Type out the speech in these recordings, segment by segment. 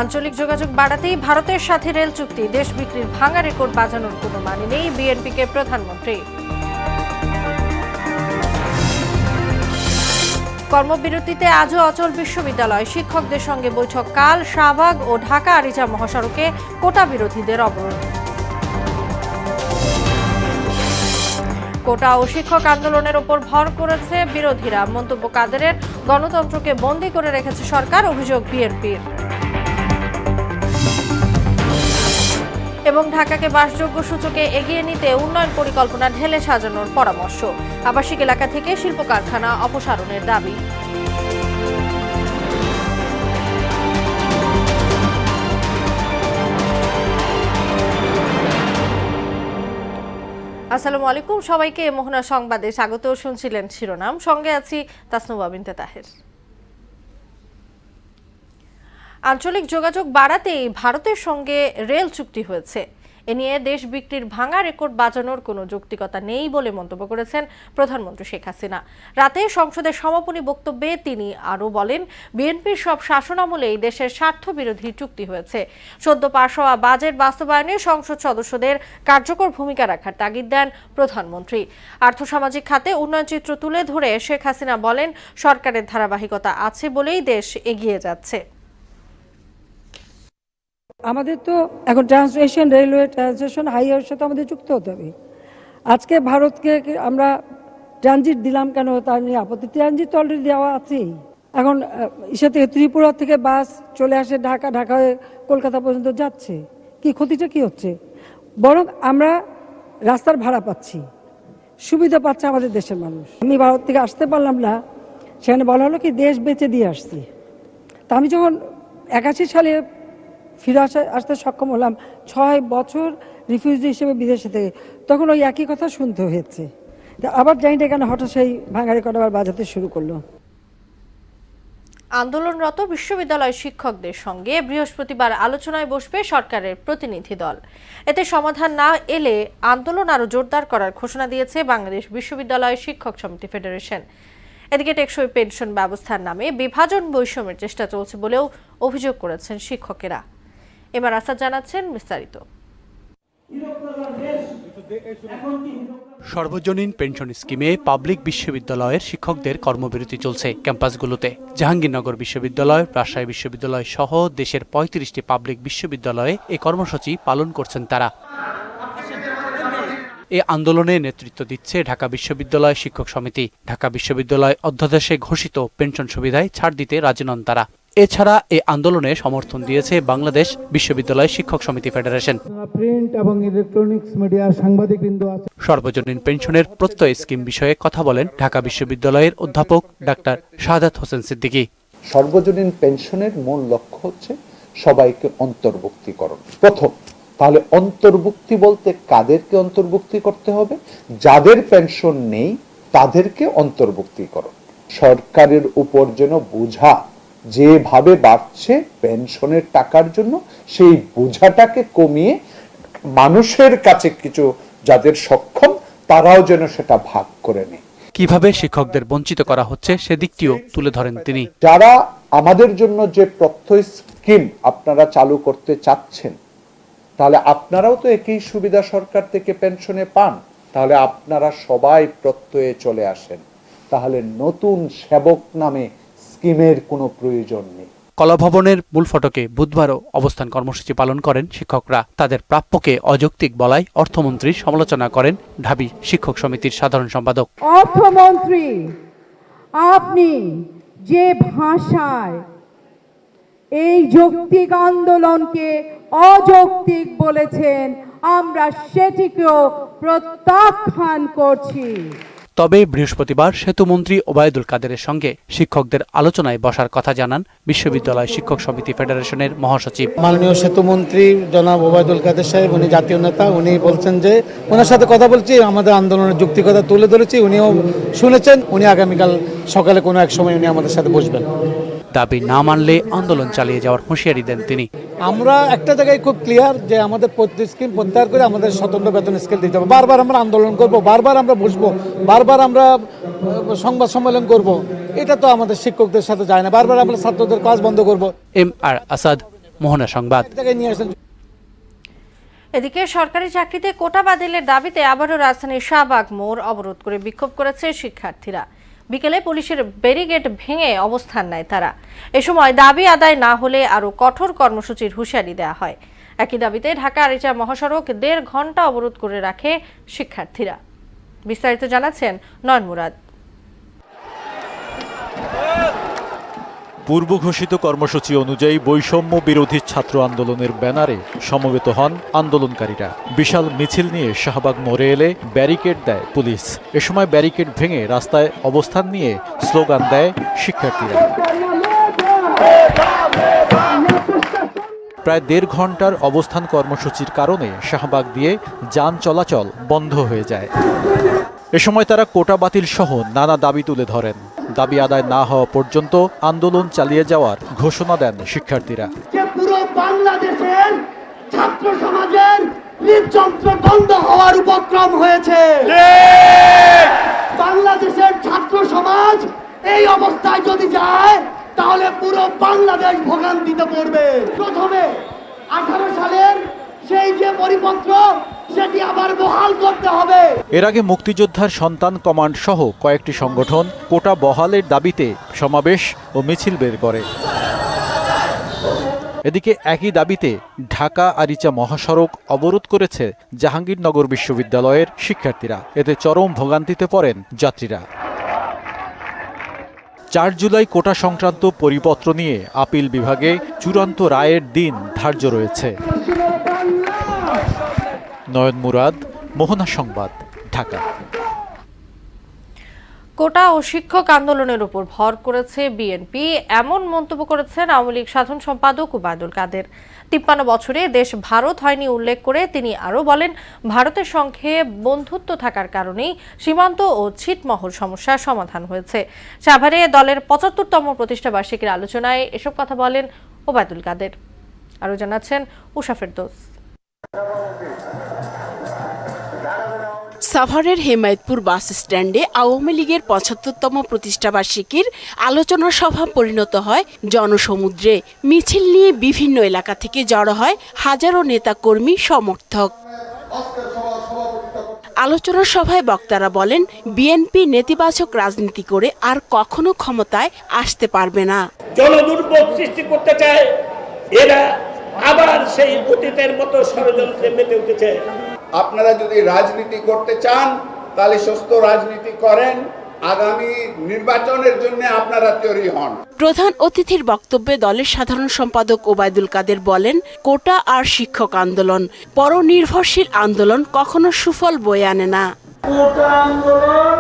আঞ্চলিক যোগাযোগ বাড়াতেই ভারতের সাথে রেল চুক্তি, দেশ বিক্রির ভাঙা রেকর্ড বাজানোর কোনো মানে নেই, বিএনপিকে প্রধানমন্ত্রী। কর্মবিরতিতে আজও অচল বিশ্ববিদ্যালয়, শিক্ষকদের সঙ্গে বৈঠক কাল। শাহবাগ ও ঢাকা আরিচা মহাসড়কে কোটা বিরোধীদের অবরোধ। কোটা ও শিক্ষক আন্দোলনের ওপর ভর করেছে বিরোধীরা, মন্তব্য কাদেরের। গণতন্ত্রকে বন্দী করে রেখেছে সরকার, অভিযোগ বিএনপির। এবং ঢাকাকে বাসযোগ্য সূচকে এগিয়ে নিতে উন্নয়ন পরিকল্পনা ঢেলে সাজানোর পরামর্শ। আবাসিক এলাকা থেকে শিল্প কারখানা অপসারণের দাবি। আসসালামু আলাইকুম সবাইকে, মোহনা সংবাদে স্বাগত। শুনছিলেন শিরোনাম, সঙ্গে আছি তাসনুবা বিনতে তাহের। আঞ্চলিক যোগাযোগ বাড়াতেই ভারতের সঙ্গে রেল চুক্তি হয়েছে, এ নিয়ে দেশ বিক্রির ভাঙা রেকর্ড বাজানোর কোনো যৌক্তিকতা নেই বলে মন্তব্য করেছেন প্রধানমন্ত্রী শেখ হাসিনা। রাতে সংসদের সমাপনী বক্তব্যে তিনি আরও বলেন, বিএনপির সব শাসনামলেই দেশের স্বার্থ বিরোধী চুক্তি হয়েছে। সদ্য পাশ হওয়া বাজেট বাস্তবায়নে সংসদ সদস্যদের কার্যকর ভূমিকা রাখার তাগিদ দেন প্রধানমন্ত্রী। আর্থসামাজিক খাতে উন্নয়ন চিত্র তুলে ধরে শেখ হাসিনা বলেন, সরকারের ধারাবাহিকতা আছে বলেই দেশ এগিয়ে যাচ্ছে। আমাদের তো এখন ট্রান্সলেশন, রেলওয়ে ট্রান্সলেশন, হাইওয়ের সাথে আমাদের যুক্ত হতে হবে। আজকে ভারতকে আমরা ট্রানজিট দিলাম কেন, তার নিয়ে আপত্তি। ট্রানজিট তো অলরেডি দেওয়া আছেই। এখন ইসে থেকে ত্রিপুরা থেকে বাস চলে আসে ঢাকা, ঢাকা হয়ে কলকাতা পর্যন্ত যাচ্ছে। কি ক্ষতিটা কি হচ্ছে? বরং আমরা রাস্তার ভাড়া পাচ্ছি, সুবিধা পাচ্ছে আমাদের দেশের মানুষ। আমি ভারত থেকে আসতে পারলাম না, সেখানে বলা হলো কি দেশ বেচে দিয়ে আসছি। তা আমি যখন 81 সালে ফিরে আসতে সক্ষম হলাম, 6 বছর রিফিউজি হিসেবে বিদেশে থেকে, তখন ওই একই কথা শুনতে হয়েছে। আবার জানি না কেন হঠাৎ সেই ভাঙা রেকর্ড আবার বাজাতে শুরু করলো। আন্দোলনরত বিশ্ববিদ্যালয় শিক্ষকদের সঙ্গে বৃহস্পতিবার আলোচনায় বসবে সরকারের প্রতিনিধি দল। এতে সমাধান না এলে আন্দোলন আরও জোরদার করার ঘোষণা দিয়েছে বাংলাদেশ বিশ্ববিদ্যালয় শিক্ষক সমিতি ফেডারেশন। এদিকে টেকসই পেনশন ব্যবস্থার নামে বিভাজন বৈষম্যের চেষ্টা চলছে বলেও অভিযোগ করেছেন শিক্ষকেরা। এবার আসাদ জানাচ্ছেন বিস্তারিত। সর্বজনীন পেনশন স্কিমে পাবলিক বিশ্ববিদ্যালয়ের শিক্ষকদের কর্মবিরতি চলছে ক্যাম্পাসগুলোতে। জাহাঙ্গীরনগর বিশ্ববিদ্যালয়, রাজশাহী বিশ্ববিদ্যালয় সহ দেশের 35টি পাবলিক বিশ্ববিদ্যালয়ে এই কর্মসূচি পালন করছেন তারা। এ আন্দোলনে নেতৃত্ব দিচ্ছে ঢাকা বিশ্ববিদ্যালয় শিক্ষক সমিতি। ঢাকা বিশ্ববিদ্যালয় অধ্যাদেশে ঘোষিত পেনশন সুবিধায় ছাড় দিতে রাজি নন তারা। এছাড়া এ আন্দোলনে সমর্থন দিয়েছে বাংলাদেশ বিশ্ববিদ্যালয় শিক্ষক সমিতি ফেডারেশন। প্রিন্ট এবং ইলেকট্রনিক্স মিডিয়ার সাংবাদিকবৃন্দ আছে। সর্বজনীন পেনশনের প্রত্যয় স্কিম বিষয়ে কথা বলেন ঢাকা বিশ্ববিদ্যালয়ের অধ্যাপক ডাক্তার শাহাদাত হোসেন সিদ্দিকী। সর্বজনীন পেনশনের মূল লক্ষ্য হচ্ছে সবাইকে অন্তর্ভুক্তিকরণ। প্রথম, তাহলে অন্তর্ভুক্তি বলতে কাদেরকে অন্তর্ভুক্তি করতে হবে? যাদের পেনশন নেই তাদেরকে অন্তর্ভুক্তিকরণ। সরকারের উপর যেন বোঝা যেভাবে বাড়ছে পেনশনের টাকার জন্য, সেই বোঝাটাকে কমিয়ে মানুষের কাছে কিছু যাদের সক্ষম তারাও যেন সেটা ভাগ করে নেয়। কিভাবে শিক্ষকদের বঞ্চিত করা হচ্ছে সেদিকটিও তুলে ধরেন তিনি। যারা আমাদের জন্য যে প্রত্যয় স্কিম আপনারা চালু করতে চাচ্ছেন, তাহলে আপনারাও তো একই সুবিধা সরকার থেকে পেনশনে পান, তাহলে আপনারা সবাই প্রত্যয়ে চলে আসেন। তাহলে নতুন সেবক নামে স্কিমের কোনো প্রয়োজন নেই। কলাভবনের মূল ফটকে বুধবারও অবস্থান কর্মসূচি পালন করেন শিক্ষকরা। তাদের প্রাপ্যকে অযৌক্তিক বলায় অর্থমন্ত্রীর সমালোচনা করেন ঢাবি শিক্ষক সমিতির সাধারণ সম্পাদক। অর্থমন্ত্রী, আপনি যে ভাষায় এই যৌক্তিক আন্দোলনকে অযৌক্তিক বলেছেন, আমরা সেটিকেও প্রত্যাখ্যান করছি। তবে বৃহস্পতিবার সেতুমন্ত্রী ওবায়দুল কাদেরের সঙ্গে শিক্ষকদের আলোচনায় বসার কথা জানান বিশ্ববিদ্যালয় শিক্ষক সমিতি ফেডারেশনের মহাসচিব। মাননীয় সেতুমন্ত্রী জনাব ওবায়দুল কাদের সাহেব, উনি জাতীয় নেতা, উনি বলছেন যে ওনার সাথে কথা বলছি, আমাদের আন্দোলনের যৌক্তিকতা তুলে ধরেছি, উনিও শুনেছেন। উনি আগামীকাল সকালে কোনো এক সময় উনি আমাদের সাথে বসবেন। দাবি না মানলে আন্দোলন চালিয়ে যাওয়ার হুঁশিয়ারি দেন তিনি। আমরা একটা জায়গায় খুব ক্লিয়ার যে আমাদের প্রতি স্কিম প্রত্যাহার করে আমাদের স্বতন্ত্র বেতন স্কেল দিতে হবে। বারবার আমরা আন্দোলন করব, বারবার আমরা বসবো, বারবার আমরা সংবাদ সম্মেলন করব, এটা তো আমাদের শিক্ষকদের সাথে যায় না। বারবার আমরা ছাত্রদের কাজ বন্ধ করব। এম আর আসাদ, মোহনা সংবাদ। এদিকে সরকারি চাকরিতে কোটা বাতিলের দাবিতে আবারও রাজধানীর শাহবাগ মোড় অবরোধ করে বিক্ষোভ করেছে শিক্ষার্থীরা। বিকেলে পুলিশের ব্যারিকেড ভেঙে অবস্থান নেয় তারা। এ সময় দাবি আদায় না হলে আরও কঠোর কর্মসূচির হুঁশিয়ারি দেওয়া হয়। একই দাবিতে ঢাকা আরিচা মহাসড়ক 1.5 ঘন্টা অবরোধ করে রাখে শিক্ষার্থীরা। বিস্তারিত জানাচ্ছেন নয়ন মুরাদ। পূর্ব ঘোষিত কর্মসূচি অনুযায়ী বৈষম্য বিরোধী ছাত্র আন্দোলনের ব্যানারে সমবেত হন আন্দোলনকারীরা। বিশাল মিছিল নিয়ে শাহবাগ মোড়ে এলে ব্যারিকেড দেয় পুলিশ। এ সময় ব্যারিকেড ভেঙে রাস্তায় অবস্থান নিয়ে স্লোগান দেয় শিক্ষার্থীরা। প্রায় 1.5 ঘন্টার অবস্থান কর্মসূচির কারণে শাহবাগ দিয়ে যান চলাচল বন্ধ হয়ে যায়। এ সময় তারা কোটা বাতিল সহ নানা দাবি তুলে ধরেন। দাবি আদায় না হওয়া পর্যন্ত আন্দোলন চালিয়ে যাওয়ার ঘোষণা দেন শিক্ষার্থীরা। পুরো বাংলাদেশের ছাত্র সমাজের হৃদযন্ত্র বন্ধ হওয়ার উপক্রম হয়েছে। বাংলাদেশের ছাত্র সমাজ এই অবস্থায় যদি যায় তাহলে পুরো বাংলাদেশ ভোগান্তিতে পড়বে। প্রথমে 18 সালের সেই যে পরিপত্র সেটি আবার বহাল করতে হবে। এর আগে মুক্তিযোদ্ধার সন্তান কমান্ড সহ কয়েকটি সংগঠন কোটা বহালের দাবিতে সমাবেশ ও মিছিল বের করে। এদিকে একই দাবিতে ঢাকা আরিচা মহাসড়ক অবরোধ করেছে জাহাঙ্গীরনগর বিশ্ববিদ্যালয়ের শিক্ষার্থীরা। এতে চরম ভোগান্তিতে পড়েন যাত্রীরা। 4 জুলাই কোটা সংক্রান্ত পরিপত্র নিয়ে আপিল বিভাগে চূড়ান্ত রায়ের দিন ধার্য রয়েছে। নয়ন মুরাদ, মোহনা সংবাদ, ঢাকা। কোটা ও শিক্ষক আন্দোলনের উপর ভর করেছে বিএনপি, এমন মন্তব্য করেছেন আওয়ামী লীগ সাধারণ সম্পাদক ওবায়দুল কাদের। 53 বছরে দেশ ভারত হয়নি উল্লেখ করে তিনি আরও বলেন, ভারতের সঙ্গে বন্ধুত্ব থাকার কারণেই সীমান্ত ও ছিটমহল সমস্যার সমাধান হয়েছে। সাভারে দলের 75তম প্রতিষ্ঠাবার্ষিকীর আলোচনায় এসব কথা বলেন ওবায়দুল কাদের। আরও জানাচ্ছেন উষা ফেরদৌস। সাভারের হেমায়েতপুর বাস স্ট্যান্ডে আওয়ামী লীগের 75তম প্রতিষ্ঠাবার্ষিকীর আলোচনা সভা পরিণত হয় জনসমুদ্রে। মিছিল নিয়ে বিভিন্ন এলাকা থেকে জড়ো হয় হাজারো নেতাকর্মী সমর্থক। আলোচনা সভায় বক্তারা বলেন, বিএনপি নেতিবাচক রাজনীতি করে আর কখনো ক্ষমতায় আসতে পারবে না। জনদুর্ভোগ সৃষ্টি করতে চায়, এরা আবার সেই অতীতের মতো ষড়যন্ত্রে মেতে উঠেছে। আপনারা যদি রাজনীতি করতে চান তাহলে সুস্থ রাজনীতি করেন, আগামী নির্বাচনের জন্য আপনারা তৈরি হন। প্রধান অতিথির বক্তব্যে দলের সাধারণ সম্পাদক ওবায়দুল কাদের বলেন, কোটা আর শিক্ষক আন্দোলন পরনির্ভরশীল আন্দোলন কখনো সুফল বয়ে আনে না। কোটা আন্দোলন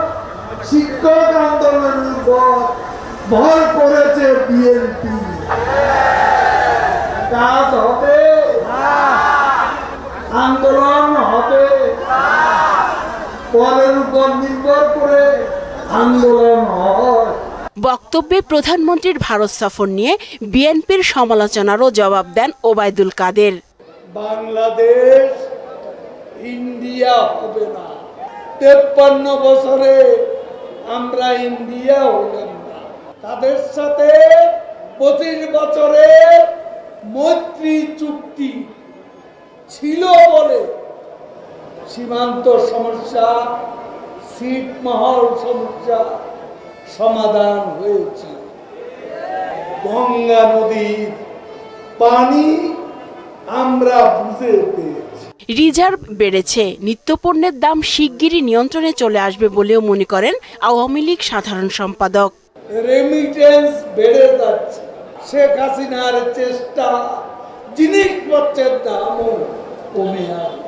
শিক্ষক আন্দোলনের উপর ভর করেছে বিএনপি। কাজ হবে, আন্দোলন হবে, পরের উপর নির্ভর করে আন্দোলন হয়। বক্তব্যে প্রধানমন্ত্রীর ভারত সফর নিয়ে বিএনপির সমালোচনারও জবাব দেন ওবায়দুল কাদের। বাংলাদেশ ইন্ডিয়া হবে না। 53 বছরে আমরা ইন্ডিয়া হলাম না। তাদের সাথে 25 বছরে মৈত্রী চুক্তি ছিল বলে সীমান্ত সমস্যা, ছিটমহল সমস্যা সমাধান হয়েছে। গঙ্গা নদীর পানি আমরা বুঝে পেয়েছি। রিজার্ভ বেড়েছে, নিত্যপণ্যের দাম শিগগিরই নিয়ন্ত্রণে চলে আসবে বলেও মনে করেন আওয়ামী লীগ সাধারণ সম্পাদক। রেমিটেন্স বেড়ে যাচ্ছে। শেখ হাসিনার চেষ্টা জিনিসপত্রের দামও কমে আসবে।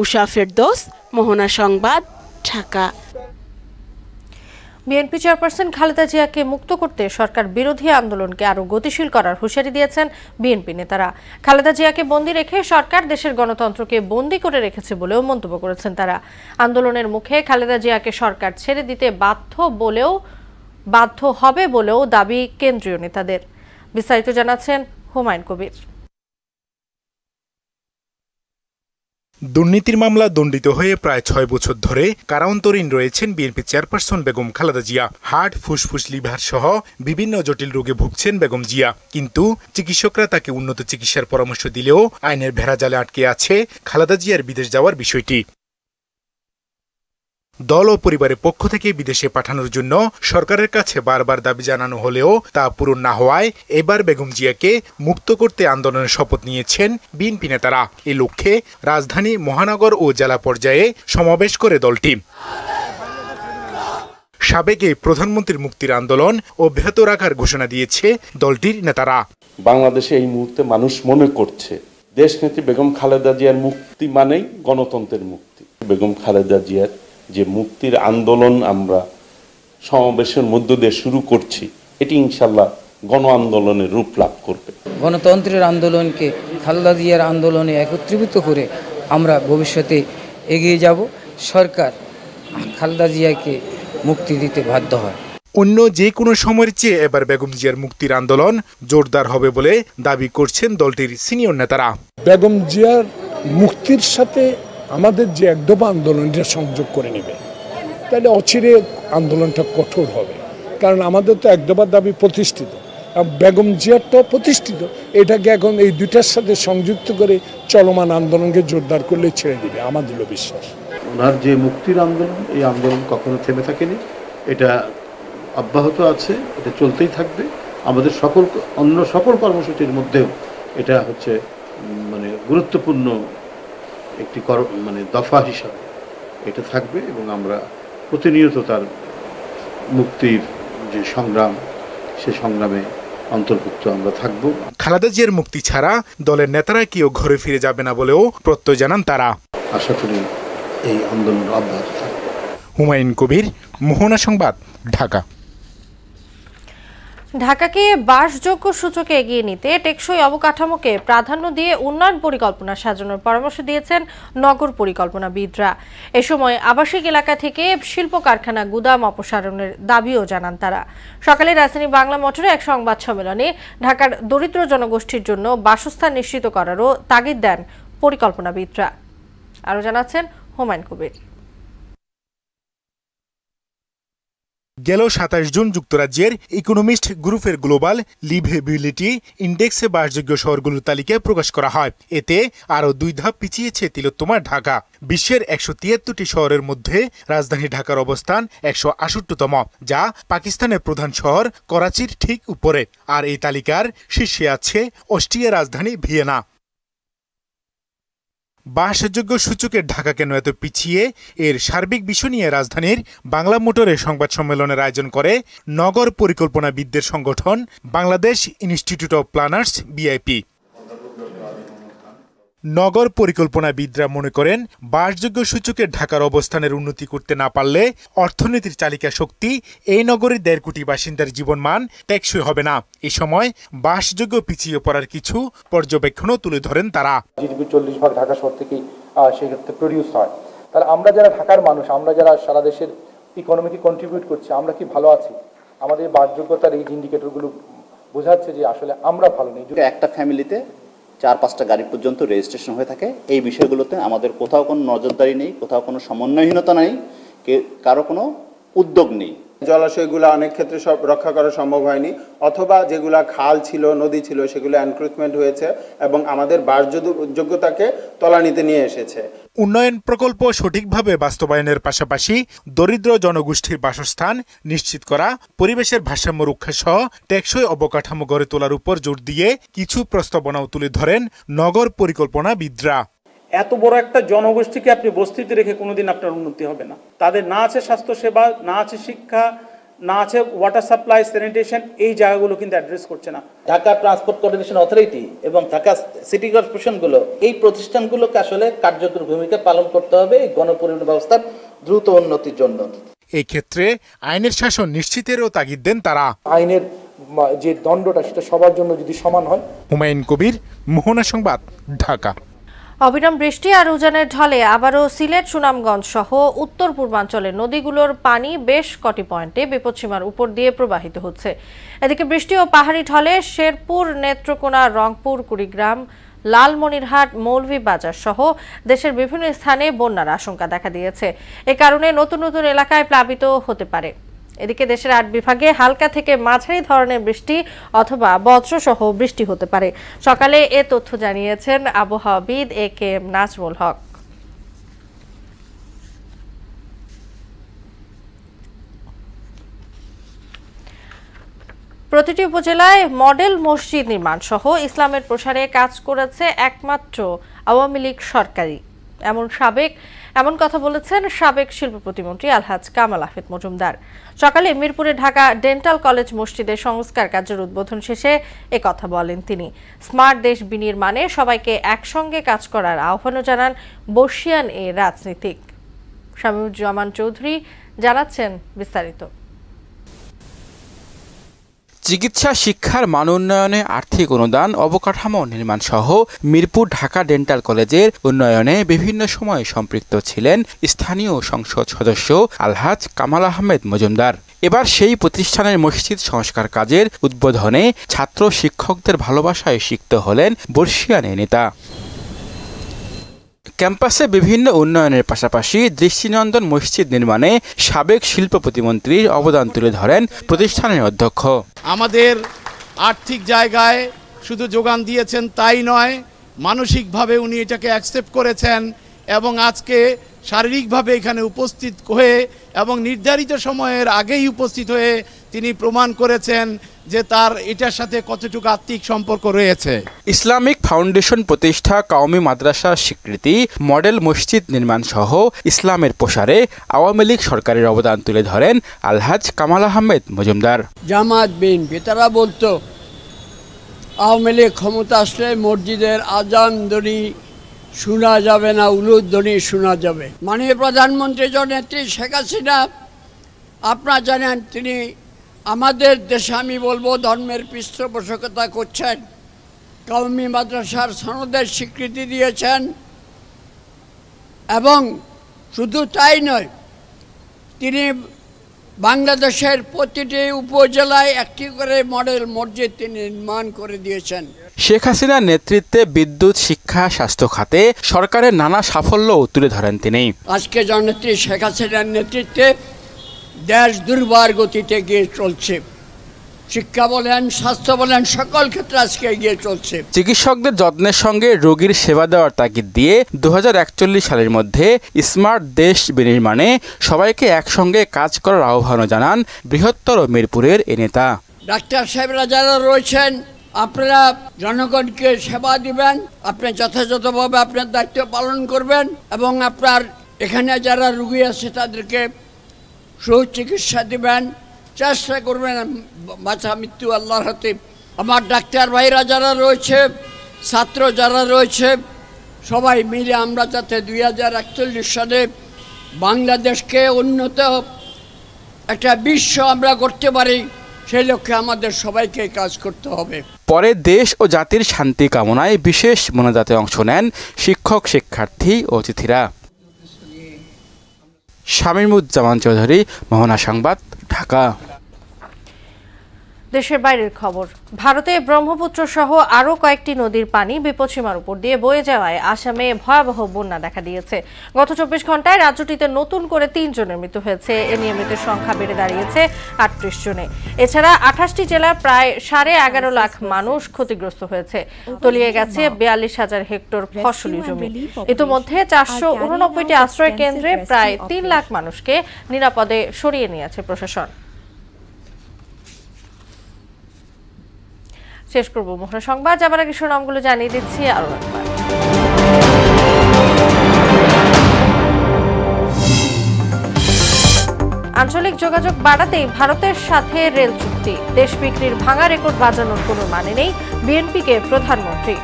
উষা ফেরদৌস, মোহনা সংবাদ, ঢাকা। বিএনপি চেয়ারপারসন খালেদা জিয়াকে মুক্ত করতে সরকার বিরোধী আন্দোলনকে আরও গতিশীল করার হুঁশিয়ারি দিয়েছেন বিএনপি নেতারা। খালেদা জিয়াকে বন্দী রেখে সরকার দেশের গণতন্ত্রকে বন্দী করে রেখেছে বলেও মন্তব্য করেছেন তারা। আন্দোলনের মুখে খালেদা জিয়াকে সরকার ছেড়ে দিতে বাধ্য হবে বলেও দাবি কেন্দ্রীয় নেতাদের। বিস্তারিত জানাচ্ছেন হুমায়ুন কবির। দুর্নীতির মামলা দণ্ডিত হয়ে প্রায় 6 বছর ধরে কারান্তরীণ রয়েছেন BNP chairperson Begum Khaleda Zia. Heart, ফুসফুস, লিভার সহ বিভিন্ন জটিল রোগে ভুগছেন বেগম জিয়া, কিন্তু চিকিৎসকরা তাকে উন্নত চিকিৎসার পরামর্শ দিলেও আইনের ভেড়াজালে আটকে আছে খালেদা জিয়ার বিদেশ যাওয়ার বিষয়টি। দল ও পরিবারের পক্ষ থেকে বিদেশে পাঠানোর জন্য সরকারের কাছে বারবার দাবি জানানো হলেও তা পূরণ না হওয়ায় এবার বেগম জিয়াকে মুক্ত করতে আন্দোলনের শপথ নিয়েছেন বিএনপি নেতারা। এ লক্ষ্যে রাজধানী, মহানগর ও জেলা পর্যায়ে সমাবেশ করে দলটি। সাবেক প্রধানমন্ত্রীর মুক্তির আন্দোলন অব্যাহত রাখার ঘোষণা দিয়েছে দলটির নেতারা। বাংলাদেশে এই মুহূর্তে মানুষ মনে করছে দেশনেত্রী বেগম খালেদা জিয়ার মুক্তি মানেই গণতন্ত্রের মুক্তি। বেগম খালেদা জিয়ার যে মুক্তির আন্দোলন আমরা সমাবেশের মধ্য দিয়ে শুরু করছি, এটি ইনশাল্লাহ গণ আন্দোলনের রূপ লাভ করবে। গণতন্ত্রের আন্দোলনকে খালেদা জিয়ার আন্দোলনে একত্রীভূত করে আমরা ভবিষ্যতে এগিয়ে যাব। সরকার খালেদা জিয়াকে মুক্তি দিতে বাধ্য হয়। অন্য যে কোনো সময়ের চেয়ে এবার বেগম জিয়ার মুক্তির আন্দোলন জোরদার হবে বলে দাবি করছেন দলটির সিনিয়র নেতারা। বেগম জিয়ার মুক্তির সাথে আমাদের যে একদফা আন্দোলনটা সংযোগ করে নেবে, তাহলে অচিরে আন্দোলনটা কঠোর হবে। কারণ আমাদের তো একদফা দাবি প্রতিষ্ঠিত, বেগম জিয়ারটাও প্রতিষ্ঠিত। এটাকে এখন এই দুইটার সাথে সংযুক্ত করে চলমান আন্দোলনকে জোরদার করলে ছেড়ে দিবে, আমাদের বিশ্বাস। ওনার যে মুক্তির আন্দোলন, এই আন্দোলন কখনো থেমে থাকেনি, এটা অব্যাহত আছে, এটা চলতেই থাকবে। আমাদের অন্য সকল কর্মসূচির মধ্যেও এটা হচ্ছে গুরুত্বপূর্ণ একটি দফা হিসাবে এটা থাকবে এবং আমরা প্রতিনিয়ত তার মুক্তির যে সংগ্রাম, সে সংগ্রামে অন্তর্ভুক্ত আমরা থাকব। খালেদা জিয়ার মুক্তি ছাড়া দলের নেতারা কেউ ঘরে ফিরে যাবে না বলেও প্রত্যয় জানান তারা। আশা করি এই আন্দোলন অব্যাহত থাকবে। হুমায়ুন কবির, মোহনা সংবাদ, ঢাকা। ঢাকাকে বাসযোগ্য সূচকে এগিয়ে নিতে টেকসই অবকাঠামোকে প্রাধান্য দিয়ে উন্নয়ন পরিকল্পনা সাজানোর পরামর্শ দিয়েছেন নগর পরিকল্পনাবিদরা। এ সময় আবাসিক এলাকা থেকে শিল্প কারখানা, গুদাম অপসারণের দাবিও জানান তারা। সকালে রাজধানী বাংলা মোটরে এক সংবাদ সম্মেলনে ঢাকার দরিদ্র জনগোষ্ঠীর জন্য বাসস্থান নিশ্চিত করারও তাগিদ দেন পরিকল্পনাবিদরা। আরও জানাচ্ছেন হুমায়ুন কবির। গেল 27 জুন যুক্তরাজ্যের ইকোনমিস্ট গ্রুপের গ্লোবাল লিভেবিলিটি ইন্ডেক্সে বাসযোগ্য শহরগুলোর তালিকা প্রকাশ করা হয়। এতে আরও 2 ধাপ পিছিয়েছে তিলোত্তমা ঢাকা। বিশ্বের 173টি শহরের মধ্যে রাজধানী ঢাকার অবস্থান 168তম, যা পাকিস্তানের প্রধান শহর করাচির ঠিক উপরে। আর এই তালিকার শীর্ষে আছে অস্ট্রিয়ার রাজধানী ভিয়েনা। বাসযোগ্য সূচকে ঢাকা কেন এত পিছিয়ে, এর সার্বিক বিষয় নিয়ে রাজধানীর বাংলা মোটরে সংবাদ সম্মেলনের আয়োজন করে নগর পরিকল্পনাবিদদের সংগঠন Bangladesh institute of planners BIP. নগর পরিকল্পনাবিদরা মনে করেন বাসযোগ্য সূচকে ঢাকার অবস্থানের উন্নতি করতে না পারলে অর্থনীতির চালিকা শক্তি এই নগরীর 1.5 কোটি বাসিন্দার জীবনমান টেকসই হবে না। এ সময় বাসযোগ্য পিছিয়ে পড়ার কিছু পর্যবেক্ষণও তুলে ধরেন তারা। জিডিপি 40% ঢাকা শহর থেকেই সেক্ষেত্রে প্রডিউস হয়। তাহলে আমরা যারা ঢাকার মানুষ, আমরা যারা সারা দেশের ইকোনমিকে কন্ট্রিবিউট করছি, আমরা কি ভালো আছি? আমাদের বাসযোগ্যতার এই ইন্ডিকেটরগুলো বোঝাচ্ছে যে আসলে আমরা ভালো নেই। একটা ফ্যামিলিতে 4-5টা গাড়ি পর্যন্ত রেজিস্ট্রেশন হয়ে থাকে। এই বিষয়গুলোতে আমাদের কোথাও কোনো নজরদারি নেই, কোথাও কোনো সমন্বয়হীনতা নেই, কারো কোনো উদ্যোগ নেই। জলাশয়গুলো অনেক ক্ষেত্রে সব রক্ষা করা সম্ভব হয়নি, অথবা যেগুলা খাল ছিল, নদী ছিল, সেগুলো এনক্রোচমেন্ট হয়েছে এবং আমাদের বাসযোগ্যতাকে তলানিতে নিয়ে এসেছে। উন্নয়ন প্রকল্প সঠিকভাবে বাস্তবায়নের পাশাপাশি দরিদ্র জনগোষ্ঠীর বাসস্থান নিশ্চিত করা, পরিবেশের ভারসাম্য রক্ষা সহ টেকসই অবকাঠামো গড়ে তোলার উপর জোর দিয়ে কিছু প্রস্তাবনাও তুলে ধরেন নগর পরিকল্পনাবিদরা। এত বড় একটা জনগোষ্ঠীকে আপনি বস্তিতে রেখে কোনোদিন আপনার উন্নতি হবে না। তাদের না আছে স্বাস্থ্যসেবা, না আছে শিক্ষা, না আছে ওয়াটার সাপ্লাই, স্যানিটেশন, এই জায়গাগুলো কিন্তু অ্যাড্রেস করছে না। ঢাকা ট্রান্সপোর্ট কোঅর্ডিনেশন অথরিটি এবং ঢাকা সিটি কর্পোরেশনগুলো, এই প্রতিষ্ঠানগুলোকে আসলে কার্যকর ভূমিকা পালন করতে হবে এই গণপরিবহন ব্যবস্থার দ্রুত উন্নতির জন্য। এই ক্ষেত্রে আইনের শাসন নিশ্চিতেরও তাগিদ দেন তারা। আইনের যে দণ্ডটা সেটা সবার জন্য যদি সমান হয়। হুমায়ুন কবির, মোহনা সংবাদ, ঢাকা। অবিরাম বৃষ্টি আর উজানের ঢলে আবারও সিলেট, সুনামগঞ্জ সহ উত্তর পূর্বাঞ্চলের নদীগুলোর পানি বেশ কটি পয়েন্টে বিপদসীমার উপর দিয়ে প্রবাহিত হচ্ছে। এদিকে বৃষ্টি ও পাহাড়ি ঢলে শেরপুর, নেত্রকোনা, রংপুর, কুড়িগ্রাম, লালমনিরহাট, মৌলভীবাজার সহ দেশের বিভিন্ন স্থানে বন্যার আশঙ্কা দেখা দিয়েছে। এ কারণে নতুন নতুন এলাকায় প্লাবিত হতে পারে। এদিকে দেশের 8 বিভাগে হালকা থেকে মাঝারি ধরনের বৃষ্টি অথবা বজ্রসহ বৃষ্টি হতে পারে। সকালে এ তথ্য জানিয়েছেন আবহাওয়াবিদ AK নাজমুল হক। প্রতিটি উপজেলায় মডেল মসজিদ নির্মাণ সহ ইসলামের প্রসারে কাজ করেছে একমাত্র আওয়ামী লীগ সরকারই, এমন কথা বলেছেন সাবেক শিল্প প্রতিমন্ত্রী আলহাজ কামাল আহমেদ মজুমদার। সকালে মিরপুরে ঢাকা ডেন্টাল কলেজ মসজিদের সংস্কার কার্যের উদ্বোধন শেষে কথা বলেন তিনি। স্মার্ট দেশ বিনির্মাণে সবাইকে একসঙ্গে কাজ করার আহ্বানও জানান বর্ষিয়ান এ রাজনীতিক। শামীউজ্জামান চৌধুরী জানাচ্ছেন বিস্তারিত। চিকিৎসা শিক্ষার মান উন্নয়নে আর্থিক অনুদান, অবকাঠামো নির্মাণ সহ মিরপুর ঢাকা ডেন্টাল কলেজের উন্নয়নে বিভিন্ন সময় সম্পৃক্ত ছিলেন স্থানীয় সংসদ সদস্য আলহাজ কামাল আহমেদ মজুমদার। এবার সেই প্রতিষ্ঠানের মসজিদ সংস্কার কাজের উদ্বোধনে ছাত্র শিক্ষকদের ভালোবাসায় সিক্ত হলেন বর্ষিয়ানের নেতা। ক্যাম্পাসে বিভিন্ন উন্নয়নের পাশাপাশি দৃষ্টিনন্দন মসজিদ নির্মাণে সাবেক শিল্প প্রতিমন্ত্রীর অবদান তুলে ধরেন প্রতিষ্ঠানের অধ্যক্ষ। আমাদের আর্থিক জায়গায় শুধু যোগান দিয়েছেন তাই নয়, মানসিকভাবে উনি এটাকে অ্যাকসেপ্ট করেছেন এবং আজকে শারীরিকভাবে এখানে উপস্থিত হয়ে এবং নির্ধারিত সময়ের আগেই উপস্থিত হয়ে তিনি প্রমাণ করেছেন যে তার এটার সাথে কতটুকু আত্মিক সম্পর্ক রয়েছে। ইসলামিক ফাউন্ডেশন প্রতিষ্ঠা, কওমি মাদ্রাসার স্বীকৃতি, মডেল মসজিদ নির্মাণ সহ ইসলামের প্রসারে আওয়ামী লীগ সরকারের অবদান তুলে ধরেন আলহাজ কামাল আহমেদ মজুমদার। জামাত বিএনপি তারা বলতো আওয়ামী লীগ ক্ষমতা আসলে মসজিদের আজান ধ্বনি শোনা যাবে না, উলুধ্বনি শোনা যাবে। মাননীয় প্রধানমন্ত্রী জননেত্রী শেখ হাসিনা আপনারা জানেন তিনি আমাদের দেশে আমি বলবো ধর্মের পৃষ্ঠপোষকতা করছেন, কওমি মাদ্রাসার সনদের স্বীকৃতি দিয়েছেন এবং শুধু তাই নয়, তিনি বাংলাদেশের প্রতিটি উপজেলায় একটি করে মডেল মসজিদ তিনি নির্মাণ করে দিয়েছেন। শেখ হাসিনার নেতৃত্বে বিদ্যুৎ, শিক্ষা, স্বাস্থ্য খাতে সরকারের নানা সাফল্য তুলে ধরেন তিনি। আজকে জননেত্রী শেখ হাসিনার নেতৃত্বে দেশ দুর্বার গতিতে এগিয়ে চলছে। শিক্ষা বলেন, স্বাস্থ্য বলেন, সকল ক্ষেত্রে আজকে এগিয়ে চলছে। চিকিৎসকদের যত্নের সঙ্গে রোগীর সেবা দেওয়ার তাগিদ দিয়ে 2041 সালের মধ্যে স্মার্ট দেশ বিনির্মাণে সবাইকে একসঙ্গে কাজ করার আহ্বানও জানান বৃহত্তর মিরপুরের এ নেতা। ডাক্তার সাহেবরা যারা রয়েছেন, আপনারা জনগণকে সেবা দিবেন, আপনি যথাযথভাবে আপনার দায়িত্ব পালন করবেন এবং আপনার এখানে যারা রোগী আছে তাদেরকে সুচিকিৎসা দিবেন, চেষ্টা করবেন বাঁচা মৃত্যু আল্লাহর হাতে। আমার ডাক্তার ভাইরা যারা রয়েছে, ছাত্র যারা রয়েছে, সবাই মিলে আমরা যাতে 2041 সালে বাংলাদেশকে উন্নত একটা বিশ্ব আমরা করতে পারি, সেই লক্ষ্যে আমাদের সবাইকে কাজ করতে হবে। পরে দেশ ও জাতির শান্তি কামনায় বিশেষ মোনাজাতে অংশ নেন শিক্ষক, শিক্ষার্থী ও অতিথিরা। শামীমুজ্জামান চৌধুরী, মোহনা সংবাদ, ঢাকা। দেশের বাইরের খবর। ভারতে ব্রহ্মপুত্র সহ আরও কয়েকটি নদীর পানি বিপদসীমার উপর দিয়ে বয়ে যাওয়ায় আসামে ভয়াবহ বন্যা দেখা দিয়েছে। গত 24 ঘন্টায় রাজ্যটিতে নতুন করে 3 জনের মৃত্যু হয়েছে। এ নিয়ে মৃতের সংখ্যা বেড়ে দাঁড়িয়েছে 38 জনে। এছাড়া 28টি জেলার প্রায় 11.5 লাখ মানুষ ক্ষতিগ্রস্ত হয়েছে। তলিয়ে গেছে 42,000 হেক্টর ফসলি জমি। ইতিমধ্যে 489টি আশ্রয় কেন্দ্রে প্রায় 3 লাখ মানুষকে নিরাপদে সরিয়ে নিয়েছে প্রশাসন। শেষ করব মোহনা সংবাদ, যাবার আগে শিরোনামগুলো জানিয়ে দিচ্ছি আরো একবার। আঞ্চলিক যোগাযোগ বাড়াতেই ভারতের সাথে রেল চুক্তি, দেশ বিক্রির ভাঙা রেকর্ড বাজানোর কোনো মানে নেই, বিএনপিকে প্রধানমন্ত্রী।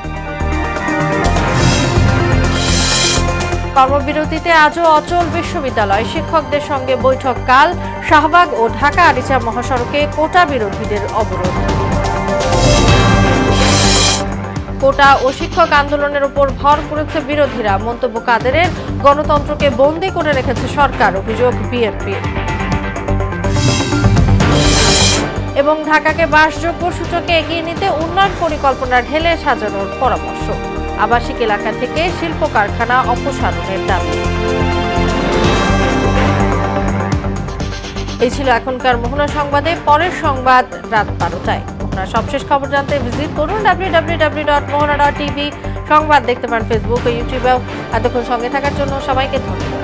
কর্মবিরতিতে আজও অচল বিশ্ববিদ্যালয়, শিক্ষকদের সঙ্গে বৈঠক কাল। শাহবাগ ও ঢাকা আরিচা মহাসড়কে কোটা বিরোধীদের অবরোধ। কোটা ও শিক্ষক আন্দোলনের উপর ভর করেছে বিরোধীরা, মন্তব্য কাদেরের। গণতন্ত্রকে বন্দী করে রেখেছে সরকার, অভিযোগ বিএনপির। এবং ঢাকাকে বাসযোগ্য সূচকে এগিয়ে নিতে উন্নয়ন পরিকল্পনা ঢেলে সাজানোর পরামর্শ। আবাসিক এলাকা থেকে শিল্প কারখানা অপসারণের দাবি। এই ছিল এখনকার মোহনা সংবাদে। পরের সংবাদ রাত 12টায়। মোহনার সবশেষ খবর জানতে ভিজিট করুন www.mohana.tv। সংবাদ দেখতে পান ফেসবুক ও ইউটিউবেও। এতক্ষণ সঙ্গে থাকার জন্য সবাইকে ধন্যবাদ।